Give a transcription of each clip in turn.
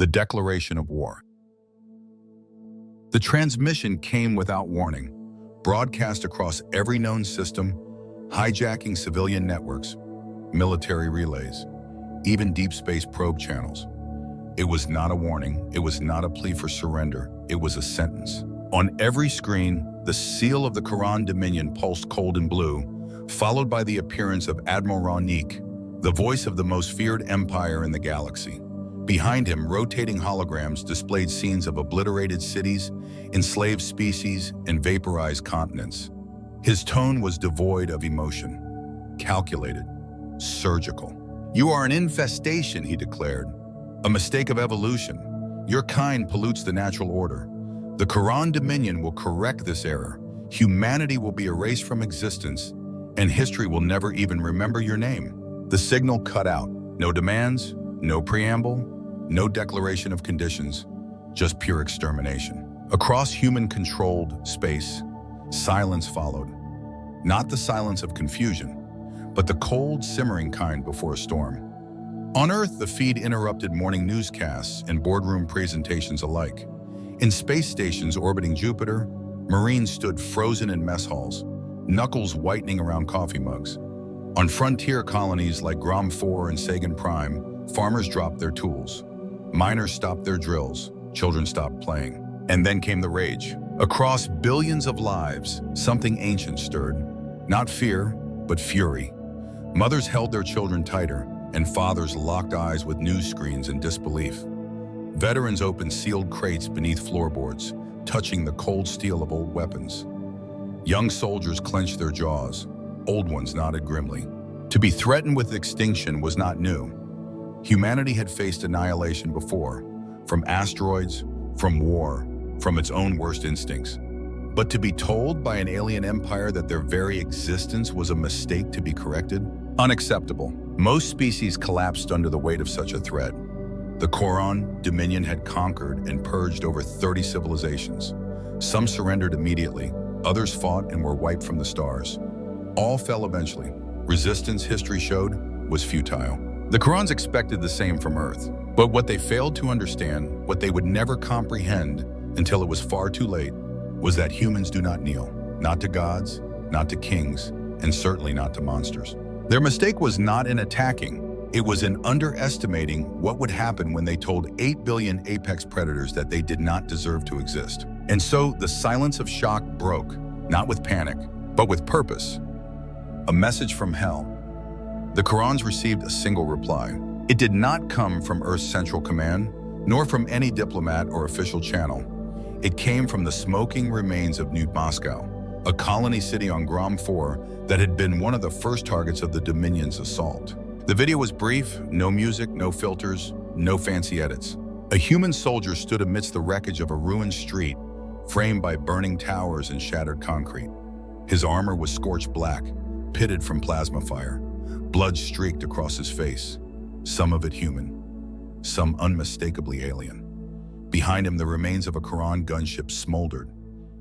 The declaration of war. The transmission came without warning, broadcast across every known system, hijacking civilian networks, military relays, even deep space probe channels. It was not a warning, it was not a plea for surrender, it was a sentence. On every screen, the seal of the Quran Dominion pulsed cold and blue, followed by the appearance of Admiral Ranique, the voice of the most feared empire in the galaxy. Behind him, rotating holograms displayed scenes of obliterated cities, enslaved species, and vaporized continents. His tone was devoid of emotion, calculated, surgical. "You are an infestation," he declared, "a mistake of evolution. Your kind pollutes the natural order. The Quran Dominion will correct this error. Humanity will be erased from existence, and history will never even remember your name." The signal cut out. No demands, no preamble, no declaration of conditions, just pure extermination. Across human-controlled space, silence followed. Not the silence of confusion, but the cold, simmering kind before a storm. On Earth, the feed interrupted morning newscasts and boardroom presentations alike. In space stations orbiting Jupiter, Marines stood frozen in mess halls, knuckles whitening around coffee mugs. On frontier colonies like Grom 4 and Sagan Prime, farmers dropped their tools. Miners stopped their drills, children stopped playing. And then came the rage. Across billions of lives, something ancient stirred. Not fear, but fury. Mothers held their children tighter, and fathers locked eyes with news screens in disbelief. Veterans opened sealed crates beneath floorboards, touching the cold steel of old weapons. Young soldiers clenched their jaws. Old ones nodded grimly. To be threatened with extinction was not new. Humanity had faced annihilation before, from asteroids, from war, from its own worst instincts. But to be told by an alien empire that their very existence was a mistake to be corrected? Unacceptable. Most species collapsed under the weight of such a threat. The Quran Dominion had conquered and purged over 30 civilizations. Some surrendered immediately, others fought and were wiped from the stars. All fell eventually. Resistance, history showed, was futile. The Qurans expected the same from Earth, but what they failed to understand, what they would never comprehend until it was far too late, was that humans do not kneel, not to gods, not to kings, and certainly not to monsters. Their mistake was not in attacking, it was in underestimating what would happen when they told 8 billion apex predators that they did not deserve to exist. And so the silence of shock broke, not with panic, but with purpose. A message from hell. The Qurans received a single reply. It did not come from Earth's Central Command, nor from any diplomat or official channel. It came from the smoking remains of New Moscow, a colony city on Grom 4 that had been one of the first targets of the Dominion's assault. The video was brief, no music, no filters, no fancy edits. A human soldier stood amidst the wreckage of a ruined street, framed by burning towers and shattered concrete. His armor was scorched black, pitted from plasma fire. Blood streaked across his face, some of it human, some unmistakably alien. Behind him, the remains of a Quran gunship smoldered,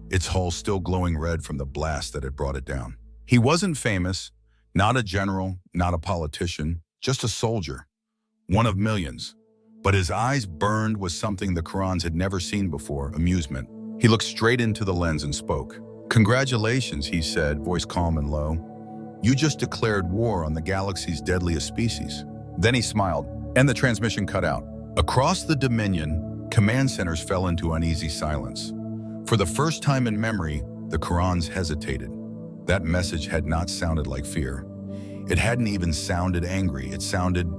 its hull still glowing red from the blast that had brought it down. He wasn't famous, not a general, not a politician, just a soldier, one of millions. But his eyes burned with something the Qurans had never seen before, amusement. He looked straight into the lens and spoke. "Congratulations," he said, voice calm and low. "You just declared war on the galaxy's deadliest species." Then he smiled, and the transmission cut out. Across the Dominion, command centers fell into uneasy silence. For the first time in memory, the Qurans hesitated. That message had not sounded like fear. It hadn't even sounded angry. It sounded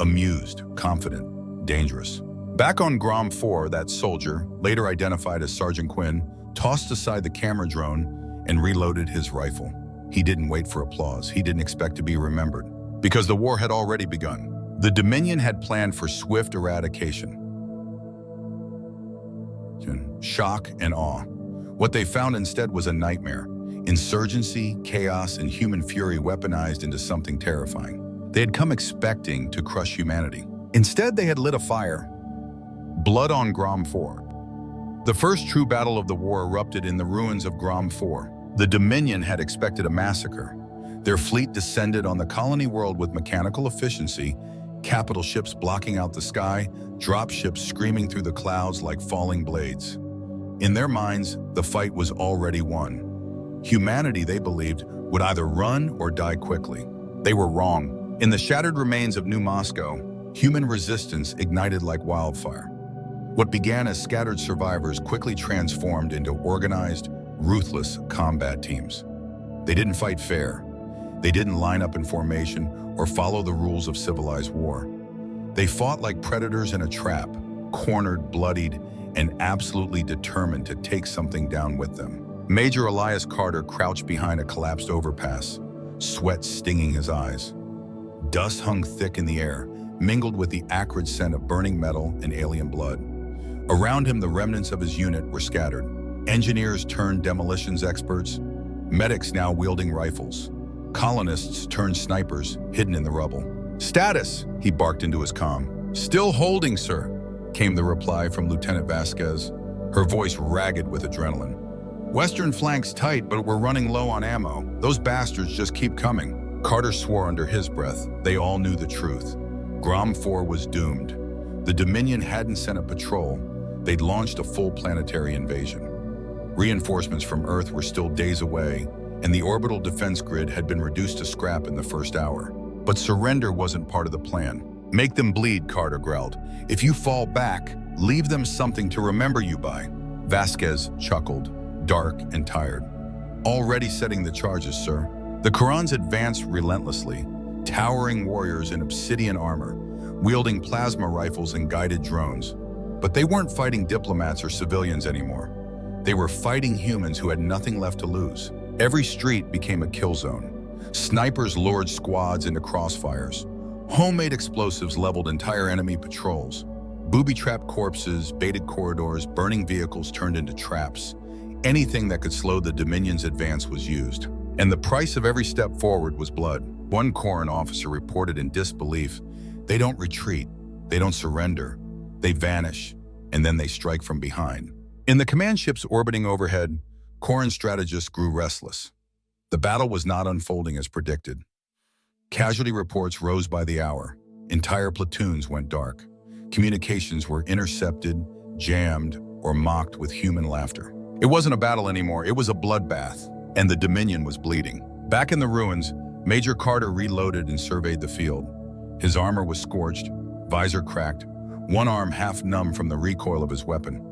amused, confident, dangerous. Back on Grom 4, that soldier, later identified as Sergeant Quinn, tossed aside the camera drone and reloaded his rifle. He didn't wait for applause. He didn't expect to be remembered, because the war had already begun. The Dominion had planned for swift eradication. Shock and awe. What they found instead was a nightmare. Insurgency, chaos, and human fury weaponized into something terrifying. They had come expecting to crush humanity. Instead, they had lit a fire. Blood on Grom 4. The first true battle of the war erupted in the ruins of Grom 4. The Dominion had expected a massacre. Their fleet descended on the colony world with mechanical efficiency, Capital ships blocking out the sky, drop ships screaming through the clouds like falling blades. In their minds, the fight was already won. Humanity, they believed, would either run or die quickly. They were wrong. In the shattered remains of New Moscow, human resistance ignited like wildfire. What began as scattered survivors quickly transformed into organized, ruthless combat teams. They didn't fight fair. They didn't line up in formation or follow the rules of civilized war. They fought like predators in a trap, cornered, bloodied, and absolutely determined to take something down with them. Major Elias Carter crouched behind a collapsed overpass, sweat stinging his eyes. Dust hung thick in the air, mingled with the acrid scent of burning metal and alien blood. Around him, the remnants of his unit were scattered. Engineers turned demolitions experts, medics now wielding rifles, colonists turned snipers hidden in the rubble. "Status," he barked into his comm. "Still holding, sir," came the reply from Lieutenant Vasquez, her voice ragged with adrenaline. "Western flank's tight, but we're running low on ammo. Those bastards just keep coming." Carter swore under his breath. They all knew the truth. Grom 4 was doomed. The Dominion hadn't sent a patrol. They'd launched a full planetary invasion. Reinforcements from Earth were still days away, and the orbital defense grid had been reduced to scrap in the first hour. But surrender wasn't part of the plan. "Make them bleed," Carter growled. "If you fall back, leave them something to remember you by." Vasquez chuckled, dark and tired. "Already setting the charges, sir." The Khorans advanced relentlessly, towering warriors in obsidian armor, wielding plasma rifles and guided drones. But they weren't fighting diplomats or civilians anymore. They were fighting humans who had nothing left to lose. Every street became a kill zone. Snipers lured squads into crossfires. Homemade explosives leveled entire enemy patrols. Booby-trapped corpses, baited corridors, burning vehicles turned into traps. Anything that could slow the Dominion's advance was used. And the price of every step forward was blood. One Khoran officer reported in disbelief, "They don't retreat, they don't surrender. They vanish, and then they strike from behind." In the command ships orbiting overhead, Khoran strategists grew restless. The battle was not unfolding as predicted. Casualty reports rose by the hour. Entire platoons went dark. Communications were intercepted, jammed, or mocked with human laughter. It wasn't a battle anymore, it was a bloodbath, and the Dominion was bleeding. Back in the ruins, Major Carter reloaded and surveyed the field. His armor was scorched, visor cracked, one arm half numb from the recoil of his weapon.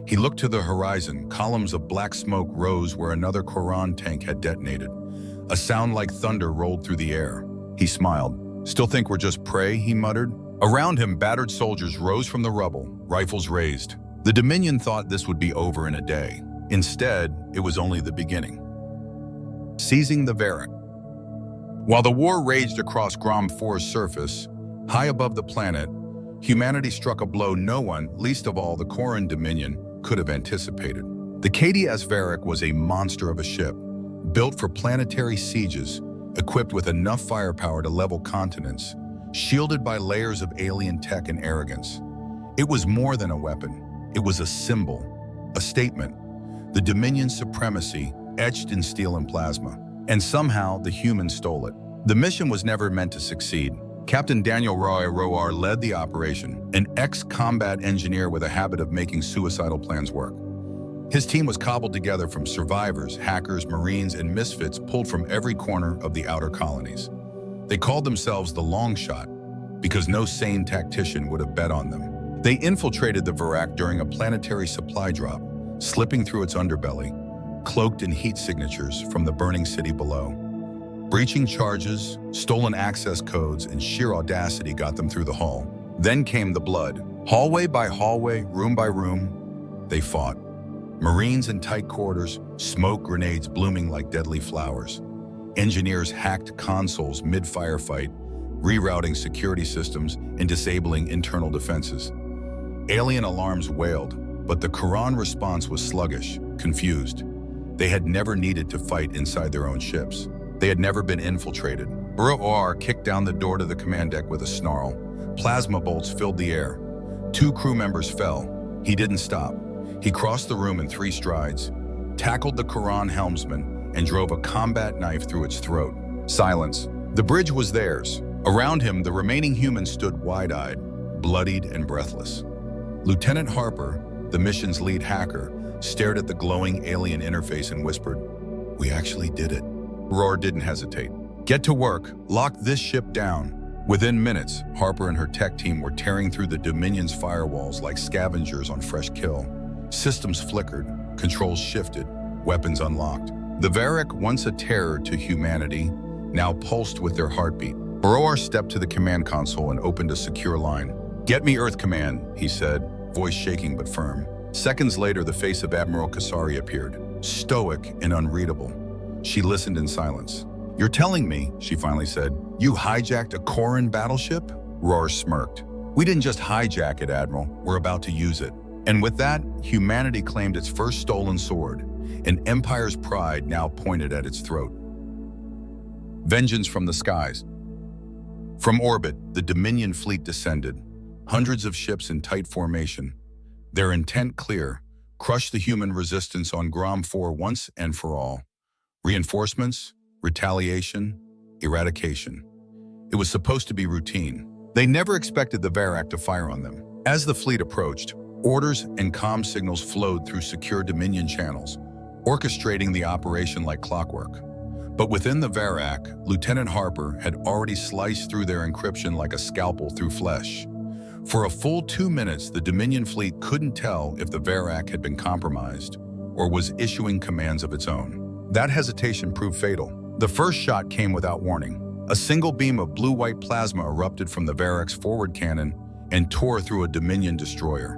He looked to the horizon. Columns of black smoke rose where another Khoran tank had detonated. A sound like thunder rolled through the air. He smiled. "Still think we're just prey?" he muttered. Around him, battered soldiers rose from the rubble, rifles raised. The Dominion thought this would be over in a day. Instead, it was only the beginning. Seizing the Varrock. While the war raged across Grom 4's surface, high above the planet, humanity struck a blow no one, least of all the Khoran Dominion, could have anticipated. The KDS Varrock was a monster of a ship, built for planetary sieges, equipped with enough firepower to level continents, shielded by layers of alien tech and arrogance. It was more than a weapon. It was a symbol, a statement. The Dominion's supremacy, etched in steel and plasma. And somehow, the humans stole it. The mission was never meant to succeed. Captain Daniel Roy Roar led the operation, an ex-combat engineer with a habit of making suicidal plans work. His team was cobbled together from survivors, hackers, marines, and misfits pulled from every corner of the outer colonies. They called themselves the Long Shot because no sane tactician would have bet on them. They infiltrated the Varrock during a planetary supply drop, slipping through its underbelly, cloaked in heat signatures from the burning city below. Breaching charges, stolen access codes, and sheer audacity got them through the hull. Then came the blood. Hallway by hallway, room by room, they fought. Marines in tight corridors, smoke grenades blooming like deadly flowers. Engineers hacked consoles mid-firefight, rerouting security systems and disabling internal defenses. Alien alarms wailed, but the Khoran response was sluggish, confused. They had never needed to fight inside their own ships. They had never been infiltrated. Roar kicked down the door to the command deck with a snarl. Plasma bolts filled the air. 2 crew members fell. He didn't stop. He crossed the room in 3 strides, tackled the Khoran helmsman, and drove a combat knife through its throat. Silence. The bridge was theirs. Around him, the remaining humans stood wide-eyed, bloodied and breathless. Lieutenant Harper, the mission's lead hacker, stared at the glowing alien interface and whispered, "We actually did it." Roar didn't hesitate. "Get to work. Lock this ship down." Within minutes, Harper and her tech team were tearing through the Dominion's firewalls like scavengers on fresh kill. Systems flickered, controls shifted, weapons unlocked. The Varric, once a terror to humanity, now pulsed with their heartbeat. Roar stepped to the command console and opened a secure line. "Get me Earth Command," he said, voice shaking but firm. Seconds later, the face of Admiral Kasari appeared, stoic and unreadable. She listened in silence. "You're telling me," she finally said, "you hijacked a Koran battleship?" Roar smirked. "We didn't just hijack it, Admiral. We're about to use it." And with that, humanity claimed its first stolen sword, an empire's pride now pointed at its throat. Vengeance from the skies. From orbit, the Dominion fleet descended, hundreds of ships in tight formation. Their intent clear: crush the human resistance on Grom 4 once and for all. Reinforcements, retaliation, eradication. It was supposed to be routine. They never expected the Varric to fire on them. As the fleet approached, orders and comm signals flowed through secure Dominion channels, orchestrating the operation like clockwork. But within the Varric, Lieutenant Harper had already sliced through their encryption like a scalpel through flesh. For a full 2 minutes, the Dominion fleet couldn't tell if the Varric had been compromised or was issuing commands of its own. That hesitation proved fatal. The first shot came without warning. A single beam of blue-white plasma erupted from the Varric's forward cannon and tore through a Dominion destroyer.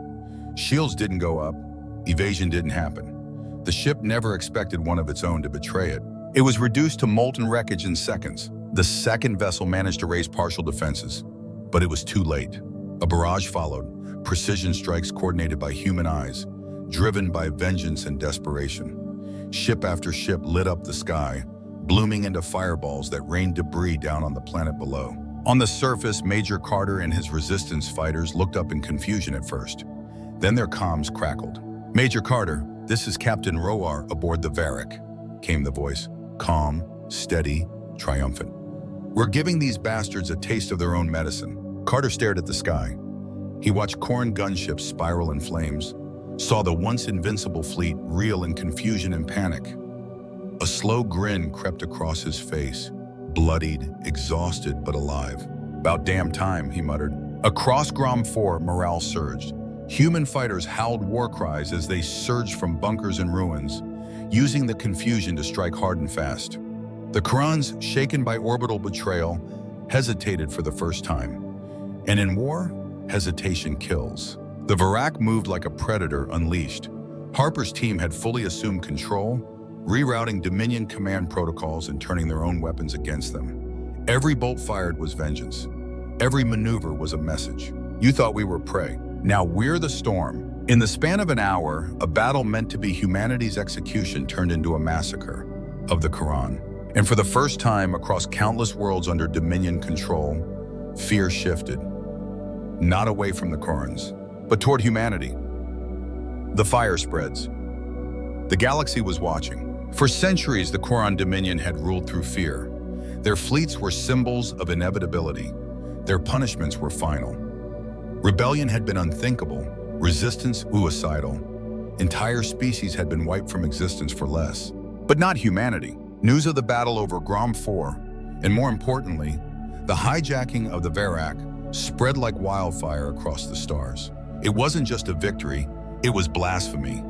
Shields didn't go up. Evasion didn't happen. The ship never expected one of its own to betray it. It was reduced to molten wreckage in seconds. The second vessel managed to raise partial defenses, but it was too late. A barrage followed, precision strikes coordinated by human eyes, driven by vengeance and desperation. Ship after ship lit up the sky, blooming into fireballs that rained debris down on the planet below. On the surface, Major Carter and his resistance fighters looked up in confusion at first. Then their comms crackled. "Major Carter, this is Captain Roar aboard the Varric," came the voice, calm, steady, triumphant. "We're giving these bastards a taste of their own medicine." Carter stared at the sky. He watched Koran gunships spiral in flames, saw the once invincible fleet reel in confusion and panic. A slow grin crept across his face, bloodied, exhausted, but alive. "About damn time," he muttered. Across Grom 4, morale surged. Human fighters howled war cries as they surged from bunkers and ruins, using the confusion to strike hard and fast. The Korans, shaken by orbital betrayal, hesitated for the first time. And in war, hesitation kills. The Varric moved like a predator unleashed. Harper's team had fully assumed control, rerouting Dominion command protocols and turning their own weapons against them. Every bolt fired was vengeance. Every maneuver was a message. "You thought we were prey. Now we're the storm." In the span of an hour, a battle meant to be humanity's execution turned into a massacre of the Koran. And for the first time across countless worlds under Dominion control, fear shifted. Not away from the Korans, but toward humanity. The fire spreads. The galaxy was watching. For centuries, the Koran Dominion had ruled through fear. Their fleets were symbols of inevitability. Their punishments were final. Rebellion had been unthinkable, resistance suicidal. Entire species had been wiped from existence for less. But not humanity. News of the battle over Grom 4, and more importantly, the hijacking of the Varric, spread like wildfire across the stars. It wasn't just a victory, it was blasphemy.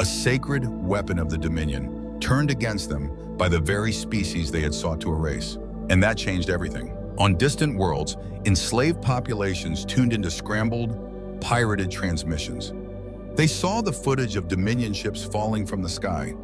A sacred weapon of the Dominion, turned against them by the very species they had sought to erase. And that changed everything. On distant worlds, enslaved populations tuned into scrambled, pirated transmissions. They saw the footage of Dominion ships falling from the sky,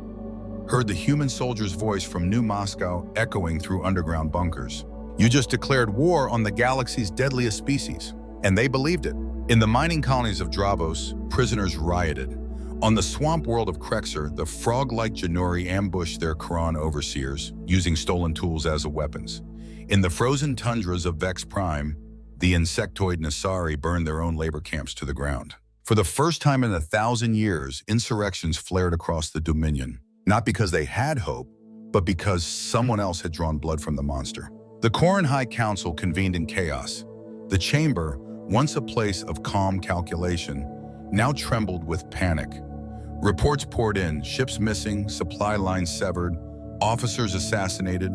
heard the human soldier's voice from New Moscow echoing through underground bunkers. "You just declared war on the galaxy's deadliest species." And they believed it. In the mining colonies of Dravos, prisoners rioted. On the swamp world of Krexer, the frog-like Januri ambushed their Koran overseers, using stolen tools as weapons. In the frozen tundras of Vex Prime, the insectoid Nasari burned their own labor camps to the ground. For the first time in 1,000 years, insurrections flared across the Dominion, not because they had hope, but because someone else had drawn blood from the monster. The Koran High Council convened in chaos. The chamber, once a place of calm calculation, now trembled with panic. Reports poured in, ships missing, supply lines severed, officers assassinated,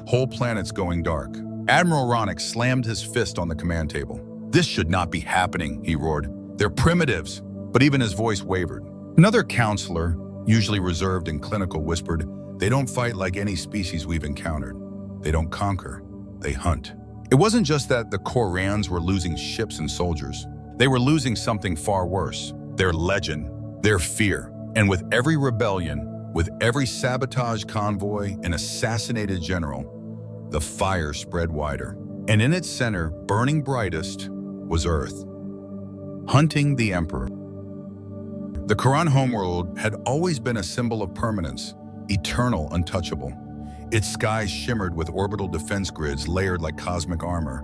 whole planets going dark. Admiral Ronick slammed his fist on the command table. "This should not be happening," he roared. "They're primitives." But even his voice wavered. Another counselor, usually reserved and clinical, whispered, "They don't fight like any species we've encountered. They don't conquer, they hunt." It wasn't just that the Korans were losing ships and soldiers. They were losing something far worse: their legend, their fear. And with every rebellion, with every sabotage convoy and assassinated general, the fire spread wider. And in its center, burning brightest, was Earth, hunting the Emperor. The Quran homeworld had always been a symbol of permanence, eternal, untouchable. Its skies shimmered with orbital defense grids layered like cosmic armor,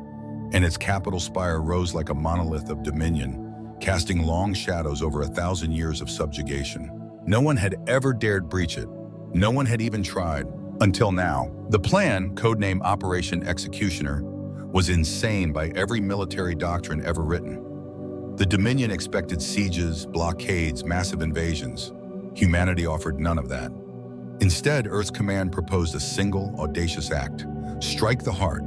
and its capital spire rose like a monolith of dominion, casting long shadows over 1,000 years of subjugation. No one had ever dared breach it. No one had even tried. Until now. The plan, codenamed Operation Executioner, was insane by every military doctrine ever written. The Dominion expected sieges, blockades, massive invasions. Humanity offered none of that. Instead, Earth's command proposed a single, audacious act: strike the heart,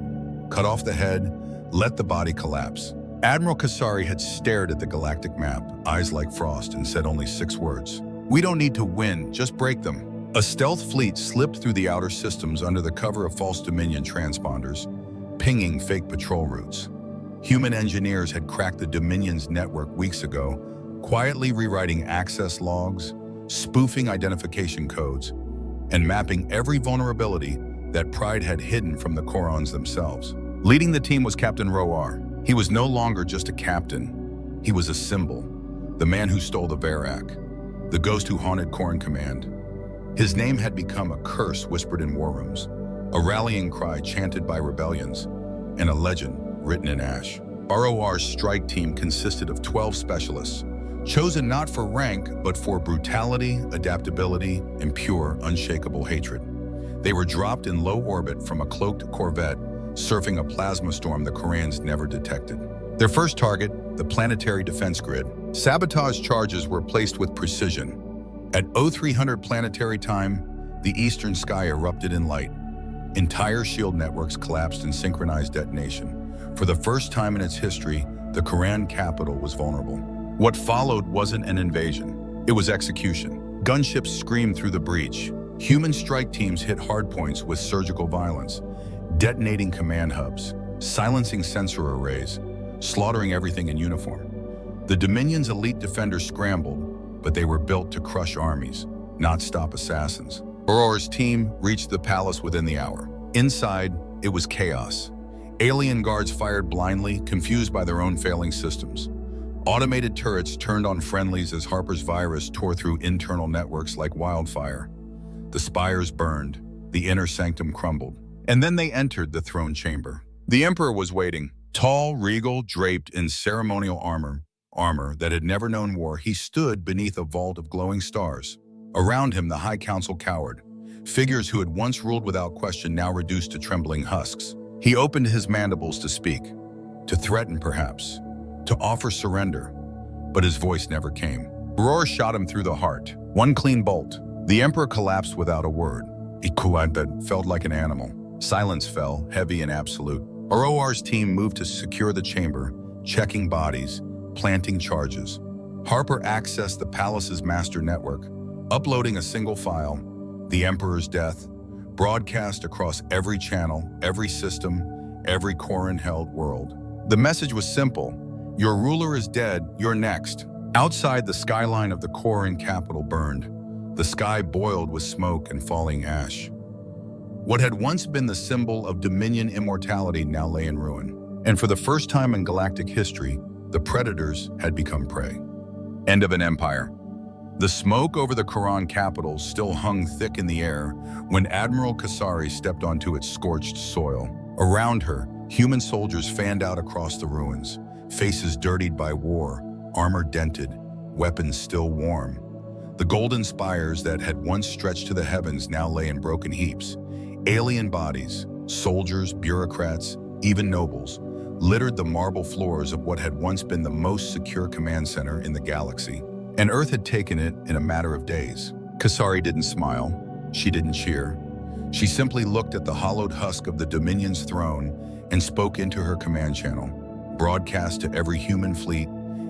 cut off the head, let the body collapse. Admiral Kasari had stared at the galactic map, eyes like frost, and said only 6 words: "We don't need to win, just break them." A stealth fleet slipped through the outer systems under the cover of false Dominion transponders, pinging fake patrol routes. Human engineers had cracked the Dominion's network weeks ago, quietly rewriting access logs, spoofing identification codes, and mapping every vulnerability that Pride had hidden from the Korans themselves. Leading the team was Captain Roar. He was no longer just a captain. He was a symbol, the man who stole the Varak, the ghost who haunted Koran Command. His name had become a curse whispered in war rooms, a rallying cry chanted by rebellions, and a legend written in ash. ROR's strike team consisted of 12 specialists, chosen not for rank, but for brutality, adaptability, and pure, unshakable hatred. They were dropped in low orbit from a cloaked corvette, surfing a plasma storm the Korans never detected. Their first target, the planetary defense grid. Sabotage charges were placed with precision. At 0300 planetary time, the eastern sky erupted in light. Entire shield networks collapsed in synchronized detonation. For the first time in its history, the Koran capital was vulnerable. What followed wasn't an invasion. It was execution. Gunships screamed through the breach. Human strike teams hit hardpoints with surgical violence, detonating command hubs, silencing sensor arrays, slaughtering everything in uniform. The Dominion's elite defenders scrambled, but they were built to crush armies, not stop assassins. Auror's team reached the palace within the hour. Inside, it was chaos. Alien guards fired blindly, confused by their own failing systems. Automated turrets turned on friendlies as Harper's virus tore through internal networks like wildfire. The spires burned, the inner sanctum crumbled. And then they entered the throne chamber. The Emperor was waiting, tall, regal, draped in ceremonial armor that had never known war. He stood beneath a vault of glowing stars. Around him, the High Council cowered, figures who had once ruled without question now reduced to trembling husks. He opened his mandibles to speak, to threaten perhaps, to offer surrender, but his voice never came. Roar shot him through the heart, one clean bolt. The Emperor collapsed without a word, a quiet that felt like an animal. Silence fell, heavy and absolute. Auror's team moved to secure the chamber, checking bodies, planting charges. Harper accessed the palace's master network, uploading a single file, the Emperor's death, broadcast across every channel, every system, every Koran-held world. The message was simple: your ruler is dead, you're next. Outside, the skyline of the Koran capital burned. The sky boiled with smoke and falling ash. What had once been the symbol of Dominion immortality now lay in ruin. And for the first time in galactic history, the predators had become prey. End of an empire. The smoke over the Koran capital still hung thick in the air when Admiral Kasari stepped onto its scorched soil. Around her, human soldiers fanned out across the ruins, faces dirtied by war, armor dented, weapons still warm. The golden spires that had once stretched to the heavens now lay in broken heaps. Alien bodies, Soldiers, bureaucrats, even nobles, littered the marble floors of what had once been the most secure command center in the galaxy. And Earth had taken it in a matter of days. Kasari didn't smile. She didn't cheer. She simply looked at the hollowed husk of the Dominion's throne and spoke into her command channel, broadcast to every human fleet,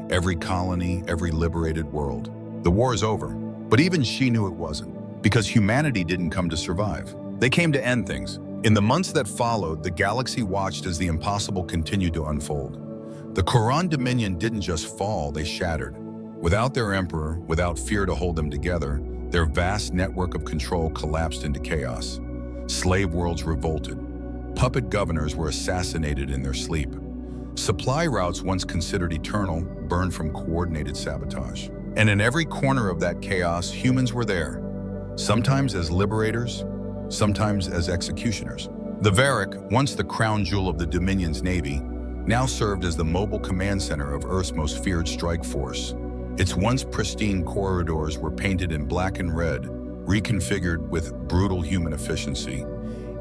every colony, every liberated world. The war is over. But even she knew it wasn't, because humanity didn't come to survive. They came to end things. In the months that followed, the galaxy watched as the impossible continued to unfold. The Quran Dominion didn't just fall, they shattered. Without their emperor, without fear to hold them together, their vast network of control collapsed into chaos. Slave worlds revolted. Puppet governors were assassinated in their sleep. Supply routes once considered eternal burned from coordinated sabotage. And in every corner of that chaos, humans were there, sometimes as liberators, sometimes as executioners. The Varric, once the crown jewel of the Dominion's navy, now served as the mobile command center of Earth's most feared strike force. Its once pristine corridors were painted in black and red, reconfigured with brutal human efficiency.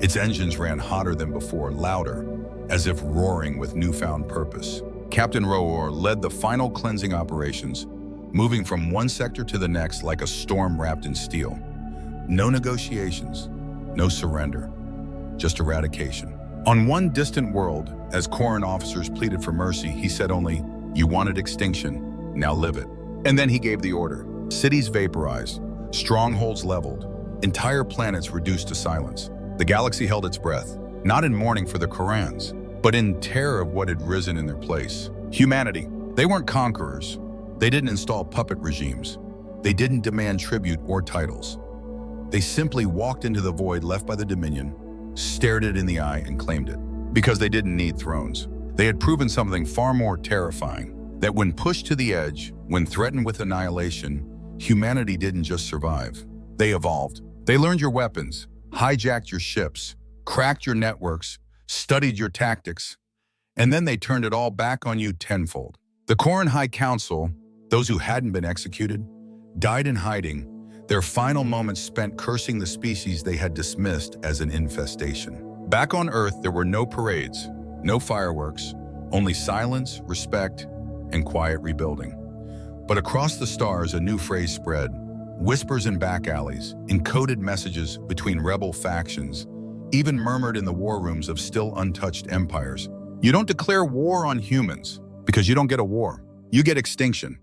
Its engines ran hotter than before, louder, as if roaring with newfound purpose. Captain Roor led the final cleansing operations, moving from one sector to the next like a storm wrapped in steel. No negotiations, no surrender, just eradication. On one distant world, as Corran officers pleaded for mercy, he said only, "You wanted extinction, now live it." And then he gave the order. Cities vaporized, strongholds leveled, entire planets reduced to silence. The galaxy held its breath, not in mourning for the Korans, but in terror of what had risen in their place. Humanity. They weren't conquerors. They didn't install puppet regimes. They didn't demand tribute or titles. They simply walked into the void left by the Dominion, stared it in the eye, and claimed it. Because they didn't need thrones. They had proven something far more terrifying, that when pushed to the edge, when threatened with annihilation, humanity didn't just survive. They evolved. They learned your weapons, hijacked your ships, cracked your networks, studied your tactics, and then they turned it all back on you tenfold. The Corran High Council, those who hadn't been executed, died in hiding, their final moments spent cursing the species they had dismissed as an infestation. Back on Earth, there were no parades, no fireworks, only silence, respect, and quiet rebuilding. But across the stars, a new phrase spread, whispers in back alleys, encoded messages between rebel factions, even murmured in the war rooms of still untouched empires. You don't declare war on humans because you don't get a war. You get extinction.